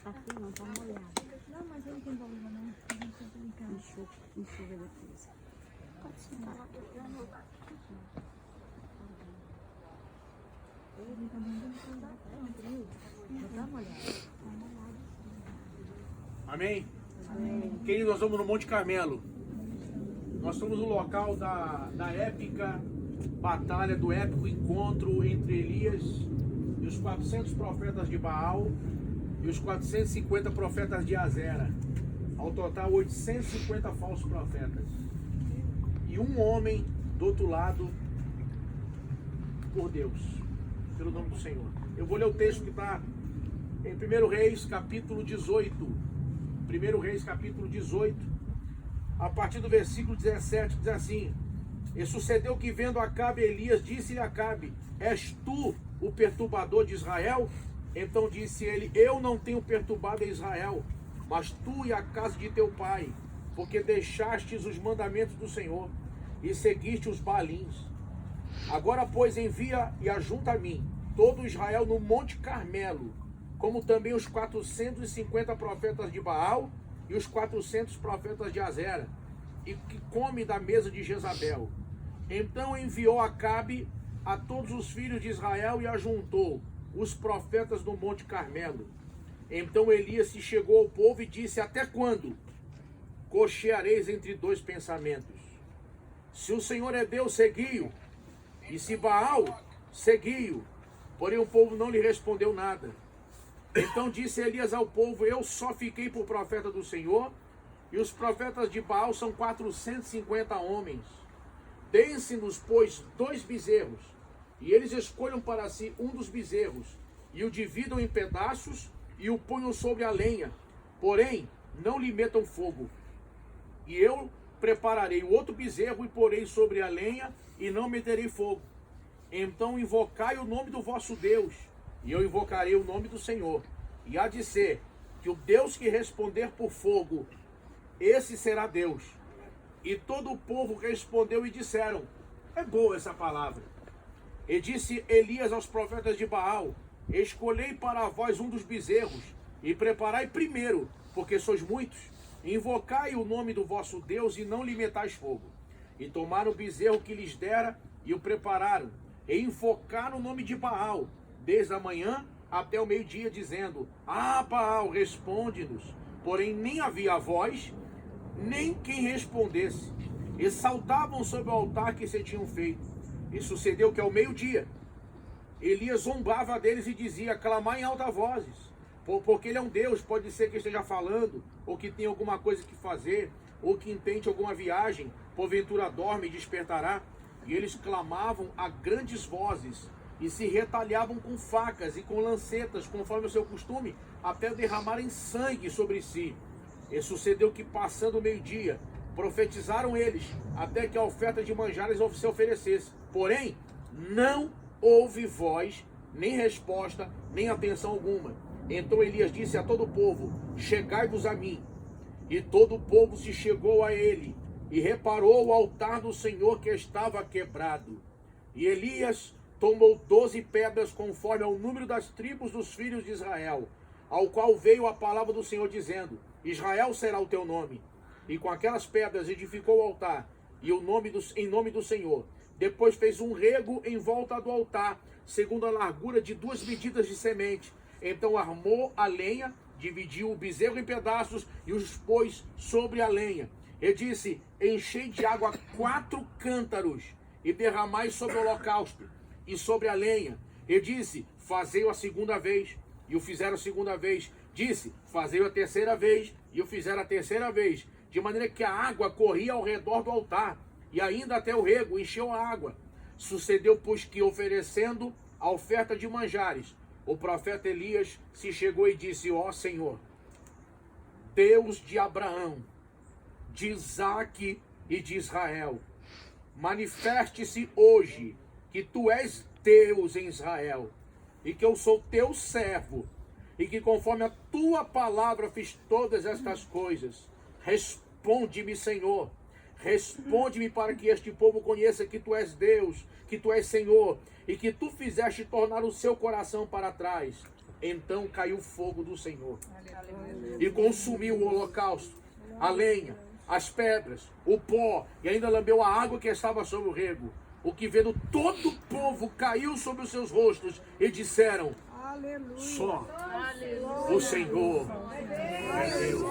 Aqui não tá molhado. Não, mas eu não tenho problema não. A gente tem que brincar. Enxuga depois. Pode sentar lá que eu vou levar. Não tá molhado. Amém? Queridos, nós estamos no Monte Carmelo. Nós estamos no local da épica batalha, do épico encontro entre Elias e os 400 profetas de Baal e os 450 profetas de Azera. Ao total, 850 falsos profetas. E um homem do outro lado por Deus, pelo nome do Senhor. Eu vou ler o texto que está em 1 Reis, capítulo 18. 1 Reis, capítulo 18, a partir do versículo 17, diz assim: E sucedeu que, vendo Acabe, Elias disse-lhe a Acabe: És tu o perturbador de Israel? Então disse ele: Eu não tenho perturbado Israel, mas tu e a casa de teu pai, porque deixastes os mandamentos do Senhor e seguiste os Baalins. Agora, pois, envia e ajunta a mim todo Israel no Monte Carmelo, como também os 450 profetas de Baal e os 400 profetas de Azera, e que come da mesa de Jezabel. Então enviou Acabe a todos os filhos de Israel e ajuntou os profetas no Monte Carmelo. Então Elias se chegou ao povo e disse: Até quando cocheareis entre dois pensamentos? Se o Senhor é Deus, segui-o, e se Baal, segui-o. Porém o povo não lhe respondeu nada. Então disse Elias ao povo: Eu só fiquei por profeta do Senhor, e os profetas de Baal são 450 homens. Deem-se-nos, pois, 2 bezerros, e eles escolham para si um dos bezerros, e o dividam em pedaços, e o ponham sobre a lenha, porém não lhe metam fogo. E eu prepararei o outro bezerro, e porei sobre a lenha, e não meterei fogo. Então invocai o nome do vosso Deus, e eu invocarei o nome do Senhor. E há de ser que o Deus que responder por fogo, esse será Deus. E todo o povo respondeu e disseram: É boa essa palavra. E disse Elias aos profetas de Baal: Escolhei para vós um dos bezerros, e preparai primeiro, porque sois muitos. Invocai o nome do vosso Deus, e não lhe metais fogo. E tomaram o bezerro que lhes dera, e o prepararam, e invocaram o nome de Baal, desde a manhã até o meio-dia, dizendo: Ah, Baal, responde-nos. Porém nem havia voz, nem quem respondesse. E saltavam sobre o altar que se tinham feito. E sucedeu que ao meio-dia, Elias zombava deles e dizia: Clamai em alta vozes, porque ele é um Deus. Pode ser que esteja falando, ou que tenha alguma coisa que fazer, ou que intente alguma viagem, porventura dorme e despertará. E eles clamavam a grandes vozes, e se retalhavam com facas e com lancetas, conforme o seu costume, até derramarem sangue sobre si. E sucedeu que, passando o meio-dia, profetizaram eles, até que a oferta de manjares se oferecesse. Porém, não houve voz, nem resposta, nem atenção alguma. Então Elias disse a todo o povo: Chegai-vos a mim. E todo o povo se chegou a ele, e reparou o altar do Senhor que estava quebrado. E Elias tomou 12 pedras, conforme ao número das tribos dos filhos de Israel, ao qual veio a palavra do Senhor, dizendo: Israel será o teu nome. E com aquelas pedras edificou o altar, e em nome do Senhor. Depois fez um rego em volta do altar, segundo a largura de 2 medidas de semente. Então armou a lenha, dividiu o bezerro em pedaços, e os pôs sobre a lenha. E disse: Enchei de água 4 cântaros, e derramai sobre o holocausto e sobre a lenha. E disse: Fazei-o a segunda vez. E o fizeram a segunda vez. Disse: Fazei-o a terceira vez. E o fizeram a terceira vez. De maneira que a água corria ao redor do altar, e ainda até o rego encheu a água. Sucedeu, pois, que, oferecendo a oferta de manjares, o profeta Elias se chegou e disse: Ó Senhor, Deus de Abraão, de Isaque e de Israel, manifeste-se hoje que tu és Deus em Israel, e que eu sou teu servo, e que conforme a tua palavra fiz todas estas coisas. Responde-me, Senhor, responde-me, para que este povo conheça que tu és Deus, que tu és Senhor, e que tu fizeste tornar o seu coração para trás. Então caiu o fogo do Senhor e consumiu o holocausto, a lenha, as pedras, o pó, e ainda lambeu a água que estava sobre o rego. O que vendo todo o povo caiu sobre os seus rostos e disseram: só o Senhor é Deus.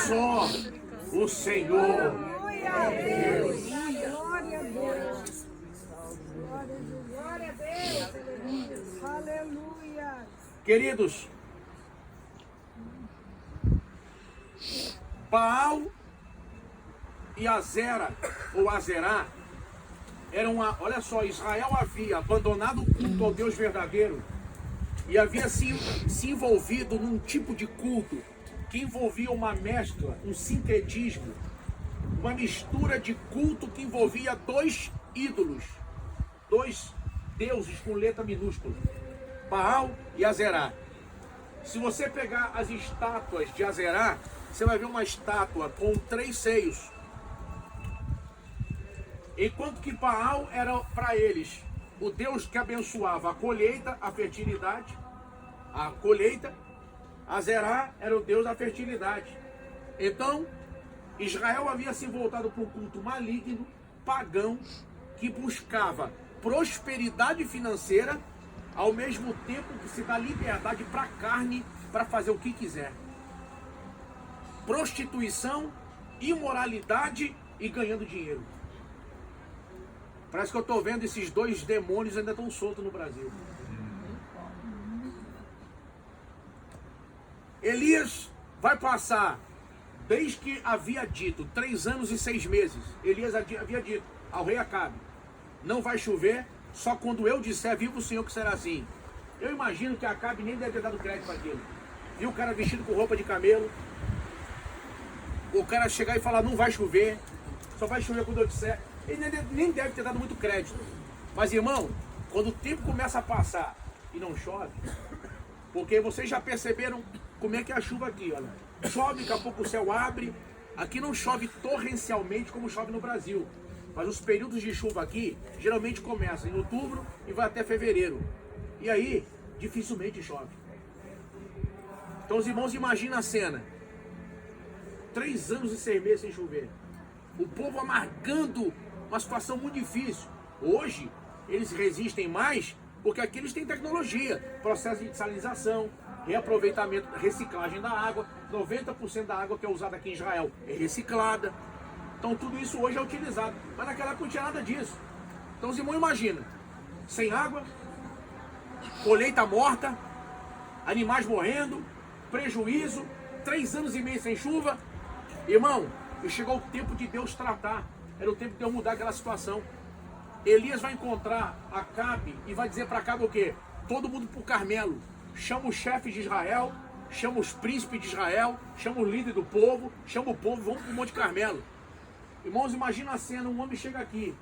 Só o Senhor é Deus. Glória a Deus. Glória a Deus. Aleluia. Queridos, Baal e Azera, ou Azerá, eram olha só, Israel havia abandonado o culto ao Deus verdadeiro e havia se envolvido num tipo de culto que envolvia uma mescla, um sincretismo, uma mistura de culto que envolvia dois ídolos, dois deuses com letra minúscula, Baal e Azerá. Se você pegar as estátuas de Azerá, você vai ver uma estátua com 3 seios. Enquanto que Baal era para eles o Deus que abençoava a colheita, a fertilidade, a colheita. Azerá era o Deus da fertilidade. Então, Israel havia se voltado para um culto maligno, pagão, que buscava prosperidade financeira, ao mesmo tempo que se dá liberdade para a carne para fazer o que quiser. Prostituição, imoralidade e ganhando dinheiro. Parece que eu estou vendo esses dois demônios ainda estão soltos no Brasil. Elias vai passar, desde que havia dito, 3 anos e 6 meses, Elias havia dito ao rei Acabe: não vai chover, só quando eu disser, viva o Senhor, que será assim. Eu imagino que Acabe nem deve ter dado crédito para aquilo. Viu o cara vestido com roupa de camelo, o cara chegar e falar: não vai chover, só vai chover quando eu disser. Ele nem deve ter dado muito crédito. Mas, irmão, quando o tempo começa a passar e não chove, porque vocês já perceberam como é que é a chuva aqui, olha. Chove, daqui a pouco o céu abre. Aqui não chove torrencialmente como chove no Brasil. Mas os períodos de chuva aqui geralmente começam em outubro e vai até fevereiro. E aí, dificilmente chove. Então os irmãos imaginam a cena. 3 anos e 6 meses sem chover. O povo amargando uma situação muito difícil. Hoje, eles resistem mais porque aqui eles têm tecnologia. Processo de salinização, reaproveitamento, reciclagem da água. 90% da água que é usada aqui em Israel é reciclada. Então tudo isso hoje é utilizado. Mas naquela época não tinha nada disso. Então os irmãos imaginam. Sem água, colheita morta, animais morrendo, prejuízo, 3 anos e meio sem chuva. Irmão, e chegou o tempo de Deus tratar. Era o tempo de Deus mudar aquela situação. Elias vai encontrar Acabe e vai dizer para Acabe o quê? Todo mundo para o Carmelo. Chama os chefes de Israel, chama os príncipes de Israel, chama o líder do povo, chama o povo e vamos para o Monte Carmelo. Irmãos, imagina a cena, um homem chega aqui.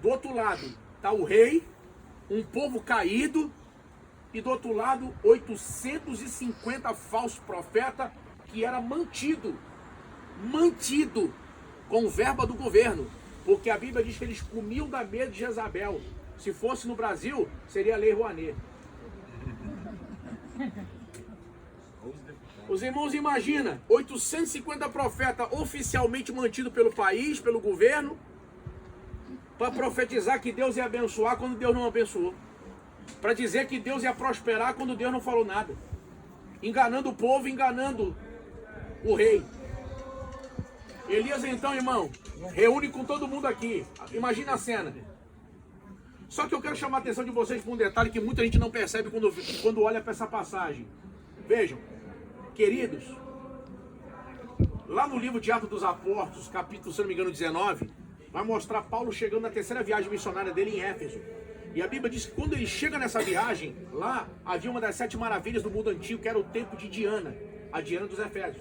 Do outro lado está o rei, um povo caído, e do outro lado 850 falsos profetas que era mantido com verba do governo, porque a Bíblia diz que eles comiam da mesa de Jezabel. Se fosse no Brasil, seria a Lei Rouanet. Os irmãos imaginam, 850 profetas oficialmente mantidos pelo país, pelo governo, para profetizar que Deus ia abençoar quando Deus não abençoou, para dizer que Deus ia prosperar quando Deus não falou nada, enganando o povo, enganando o rei. Elias então, irmão, reúne com todo mundo aqui. Imagina a cena. Só que eu quero chamar a atenção de vocês para um detalhe que muita gente não percebe quando olha para essa passagem. Vejam, queridos, lá no livro de Atos dos Apóstolos, capítulo, se não me engano, 19, vai mostrar Paulo chegando na 3ª viagem missionária dele em Éfeso. E a Bíblia diz que quando ele chega nessa viagem, lá havia uma das 7 maravilhas do mundo antigo, que era o templo de Diana, a Diana dos Efésios.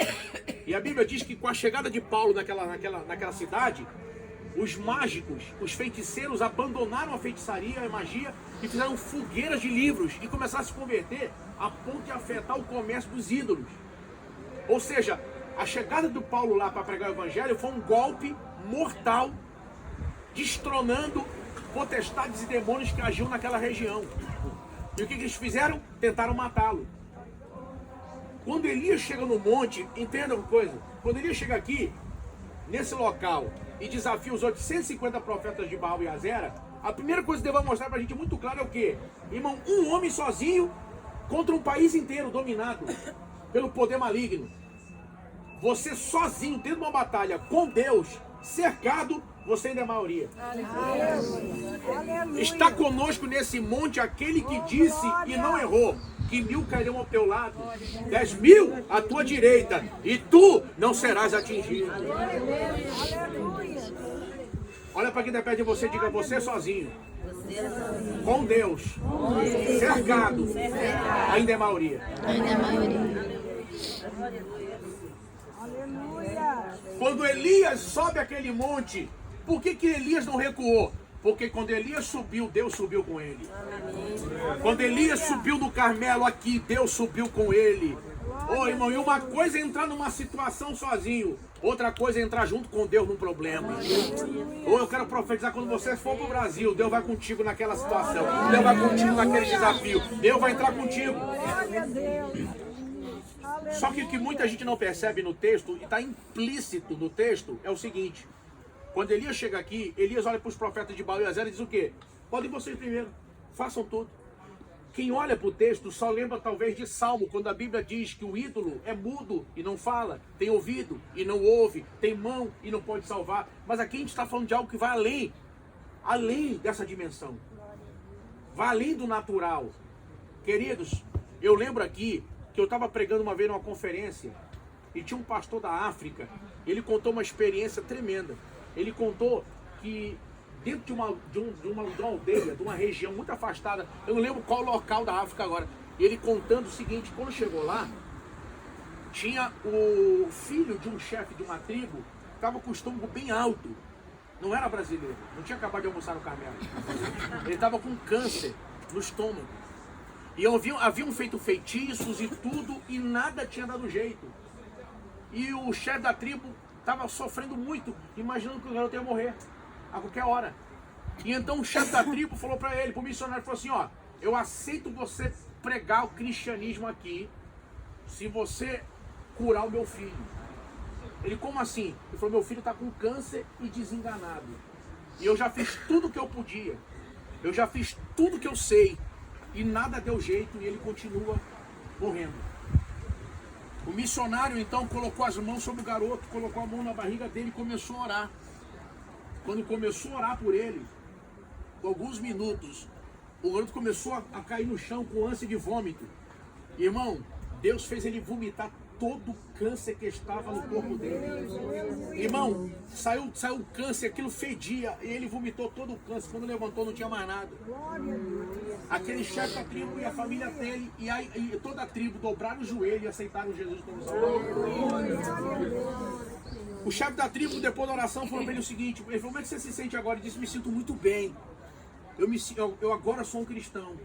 E a Bíblia diz que com a chegada de Paulo naquela cidade, os mágicos, os feiticeiros abandonaram a feitiçaria, a magia, e fizeram fogueiras de livros e começaram a se converter a ponto de afetar o comércio dos ídolos. Ou seja, a chegada do Paulo lá para pregar o evangelho foi um golpe mortal destronando potestades e demônios que agiam naquela região. E o que eles fizeram? Tentaram matá-lo. Quando Elias chega no monte, entenda uma coisa, quando Elias chega aqui, nesse local, e desafia os 850 profetas de Baal e Azera, a primeira coisa que Deus vai mostrar pra gente muito claro é o quê? Irmão, um homem sozinho contra um país inteiro dominado pelo poder maligno. Você sozinho, dentro de uma batalha com Deus, cercado, você ainda é maioria. Aleluia. Está conosco nesse monte aquele que disse e não errou, que 1000 cairão ao teu lado, 10.000 à tua direita, e tu não serás atingido. Aleluia. Olha para quem está perto de você e diga: você sozinho, com Deus, cercado, ainda é maioria. Ainda é a maioria. Aleluia. Quando Elias sobe aquele monte, por que Elias não recuou? Porque quando Elias subiu, Deus subiu com ele. Quando Elias subiu no Carmelo aqui, Deus subiu com ele. Ô irmão, e uma coisa é entrar numa situação sozinho, outra coisa é entrar junto com Deus num problema. Ou eu quero profetizar, quando você for pro Brasil, Deus vai contigo naquela situação, Deus vai contigo naquele desafio, Deus vai entrar contigo. Glória a Deus. Só que o que muita gente não percebe no texto, e está implícito no texto, é o seguinte: quando Elias chega aqui, Elias olha para os profetas de Baal e Azera e diz o quê? Podem vocês primeiro, façam tudo. Quem olha para o texto só lembra talvez de Salmo, quando a Bíblia diz que o ídolo é mudo e não fala, tem ouvido e não ouve, tem mão e não pode salvar. Mas aqui a gente está falando de algo que vai além dessa dimensão. Vai além do natural. Queridos, eu lembro aqui que eu estava pregando uma vez numa conferência e tinha um pastor da África. Ele contou uma experiência tremenda. Ele contou que dentro de uma aldeia, de uma região muito afastada, eu não lembro qual local da África agora, ele contando o seguinte: quando chegou lá, tinha o filho de um chefe de uma tribo, estava com o estômago bem alto, não era brasileiro, não tinha acabado de almoçar no Carmelo, ele estava com câncer no estômago, e haviam feito feitiços e tudo, e nada tinha dado jeito, e o chefe da tribo estava sofrendo muito, imaginando que o garoto ia morrer a qualquer hora. E então o chefe da tribo falou para ele, para o missionário, falou assim: ó, eu aceito você pregar o cristianismo aqui, se você curar o meu filho. Ele: como assim? Ele falou: meu filho está com câncer e desenganado, e eu já fiz tudo que eu podia, eu já fiz tudo que eu sei, e nada deu jeito, e ele continua morrendo. O missionário então colocou as mãos sobre o garoto, colocou a mão na barriga dele e começou a orar. Quando começou a orar por ele, por alguns minutos, o garoto começou a cair no chão com ânsia de vômito. Irmão, Deus fez ele vomitar todo o câncer que estava no corpo dele. Irmão, saiu o câncer, aquilo fedia, e ele vomitou todo o câncer. Quando levantou, não tinha mais nada. Aquele chefe da tribo e a família dele e toda a tribo dobraram o joelho e aceitaram Jesus como Salvador. O chefe da tribo, depois da oração, falou para ele o seguinte: ele falou: como é que você se sente agora? Ele disse: me sinto muito bem. Eu agora sou um cristão.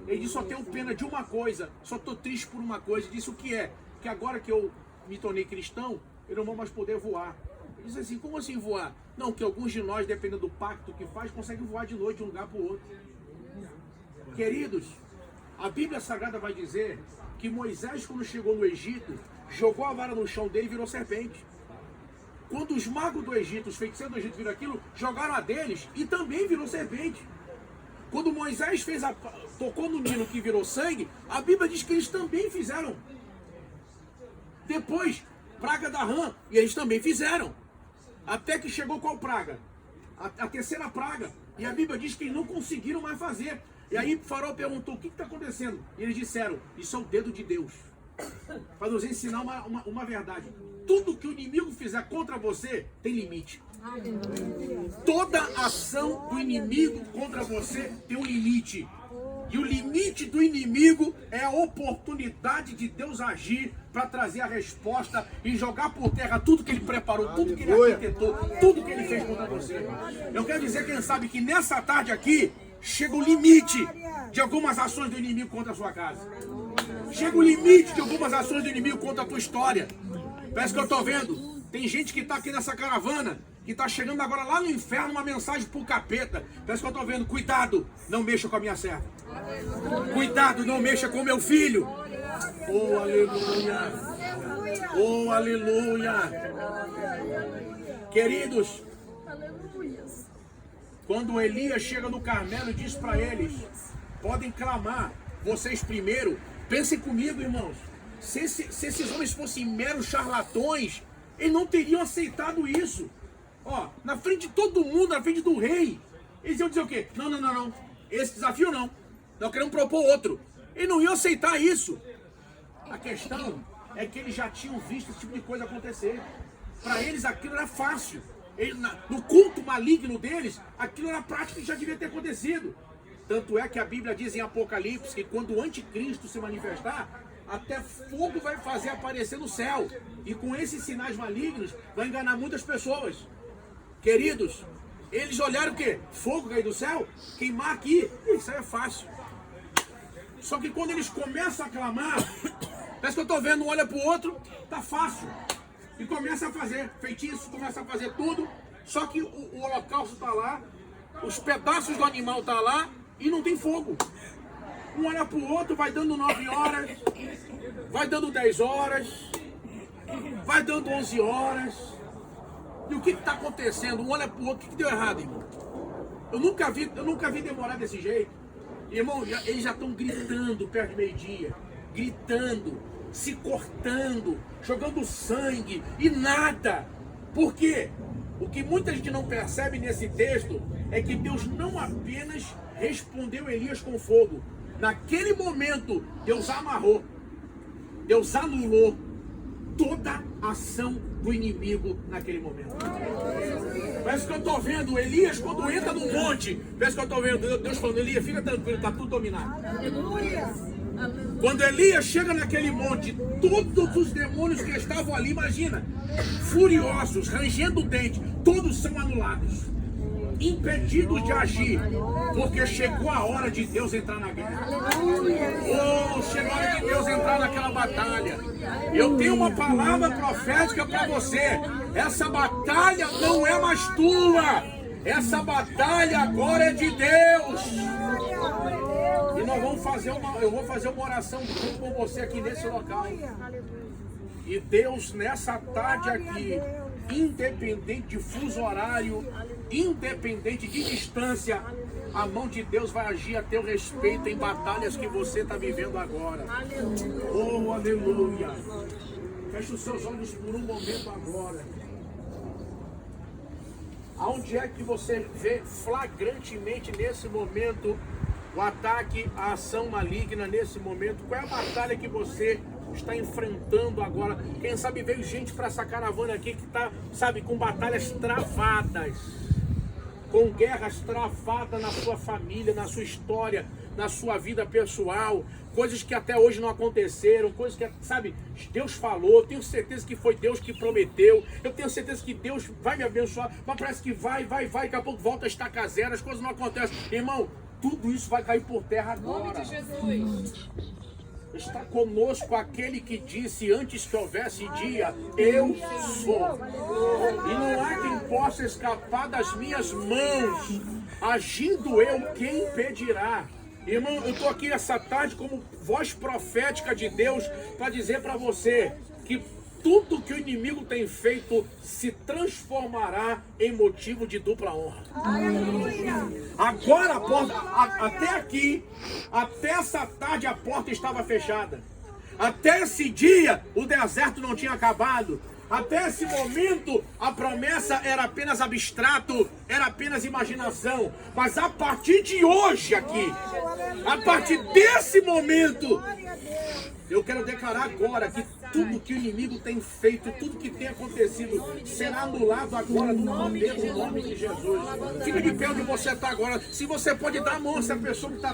Ele disse: só tenho pena de uma coisa, só estou triste por uma coisa. Ele disse: o que é? Que agora que eu me tornei cristão, eu não vou mais poder voar. Ele disse assim: como assim voar? Não, que alguns de nós, dependendo do pacto que faz, conseguem voar de noite de um lugar para o outro. Queridos, a Bíblia Sagrada vai dizer que Moisés, quando chegou no Egito, jogou a vara no chão dele e virou serpente. Quando os magos do Egito, os feiticeiros do Egito viram aquilo, jogaram a deles e também virou serpente. Quando Moisés tocou no Nilo que virou sangue, a Bíblia diz que eles também fizeram. Depois, praga da rã, e eles também fizeram. Até que chegou qual praga? A terceira praga. E a Bíblia diz que eles não conseguiram mais fazer. E aí o faraó perguntou: o que está acontecendo? E eles disseram: isso é o dedo de Deus, para nos ensinar uma verdade. Tudo que o inimigo fizer contra você tem limite. Toda ação do inimigo contra você tem um limite. E o limite do inimigo é a oportunidade de Deus agir para trazer a resposta e jogar por terra tudo que ele preparou, tudo que ele arquitetou, tudo que ele fez contra você. Eu quero dizer, quem sabe, que nessa tarde aqui chega o limite de algumas ações do inimigo contra a sua casa. Chega o limite de algumas ações do inimigo contra a tua história. Parece que eu estou vendo, tem gente que está aqui nessa caravana que está chegando agora lá no inferno uma mensagem para o capeta. Parece que eu estou vendo, cuidado, não mexa com a minha serva. Cuidado, não mexa com meu filho. Oh, aleluia. Oh, aleluia. Queridos, quando Elias chega no Carmelo e diz para eles, podem clamar, vocês primeiro. Pensem comigo, irmãos. Se esses homens fossem meros charlatões, eles não teriam aceitado isso. Ó, na frente de todo mundo, na frente do rei, eles iam dizer o quê? Não. Esse desafio não. Nós queremos propor outro. Eles não iam aceitar isso. A questão é que eles já tinham visto esse tipo de coisa acontecer. Para eles aquilo era fácil. No culto maligno deles, aquilo era prático e já devia ter acontecido. Tanto é que a Bíblia diz em Apocalipse que quando o anticristo se manifestar, até fogo vai fazer aparecer no céu. E com esses sinais malignos, vai enganar muitas pessoas. Queridos, eles olharam o quê? Fogo cair do céu? Queimar aqui? Isso aí é fácil. Só que quando eles começam a clamar, parece que eu estou vendo, um olha para o outro, tá fácil. E começa a fazer feitiço, começa a fazer tudo. Só que o holocausto está lá, os pedaços do animal estão lá e não tem fogo. Um olha para o outro, vai dando 9 horas, vai dando 10 horas, vai dando 11 horas. E o que está acontecendo? Um olha para o outro, o que deu errado, irmão? Eu nunca vi demorar desse jeito. Irmão, eles já estão gritando perto de meio-dia, gritando, se cortando, jogando sangue e nada. Por quê? O que muita gente não percebe nesse texto é que Deus não apenas respondeu Elias com fogo. Naquele momento, Deus amarrou, Deus anulou toda a ação do inimigo naquele momento. Parece que eu estou vendo Elias quando entra no monte. Parece que eu estou vendo Deus falando, Elias, fica tranquilo, está tudo dominado. Quando Elias chega naquele monte, todos os demônios que estavam ali, imagina, furiosos, rangendo o dente, todos são anulados, impedidos de agir, porque chegou a hora de Deus entrar na guerra. Oh, chegou a hora de Deus entrar naquela batalha. Eu tenho uma palavra profética para você. Essa batalha não é mais tua. Essa batalha agora é de Deus. E nós vamos fazer eu vou fazer uma oração junto com você aqui nesse local. E Deus, nessa tarde aqui, independente de fuso horário, independente de distância, a mão de Deus vai agir a teu respeito em batalhas que você está vivendo agora. Oh, aleluia. Feche os seus olhos por um momento agora. Aonde é que você vê flagrantemente nesse momento o ataque, a ação maligna nesse momento? Qual é a batalha que você está enfrentando agora? Quem sabe veio gente para essa caravana aqui que está, sabe, com batalhas travadas, com guerras travadas na sua família, na sua história, na sua vida pessoal, coisas que até hoje não aconteceram, coisas que, sabe, Deus falou, tenho certeza que foi Deus que prometeu, eu tenho certeza que Deus vai me abençoar, mas parece que vai, daqui a pouco volta a estacar zero, as coisas não acontecem. Irmão, tudo isso vai cair por terra agora. Em nome de Jesus. Está conosco aquele que disse antes que houvesse dia, eu sou. E não há quem possa escapar das minhas mãos. Agindo eu, quem impedirá? Irmão, eu estou aqui essa tarde como voz profética de Deus para dizer para você que tudo que o inimigo tem feito se transformará em motivo de dupla honra. Agora a porta, até aqui, até essa tarde a porta estava fechada. Até esse dia o deserto não tinha acabado. Até esse momento a promessa era apenas abstrato, era apenas imaginação. Mas a partir de hoje aqui, a partir desse momento, eu quero declarar agora que tudo que o inimigo tem feito, tudo que tem acontecido, será anulado agora no poder do nome de Jesus. Fica de pé onde você está agora. Se você pode dar a mão a essa pessoa que está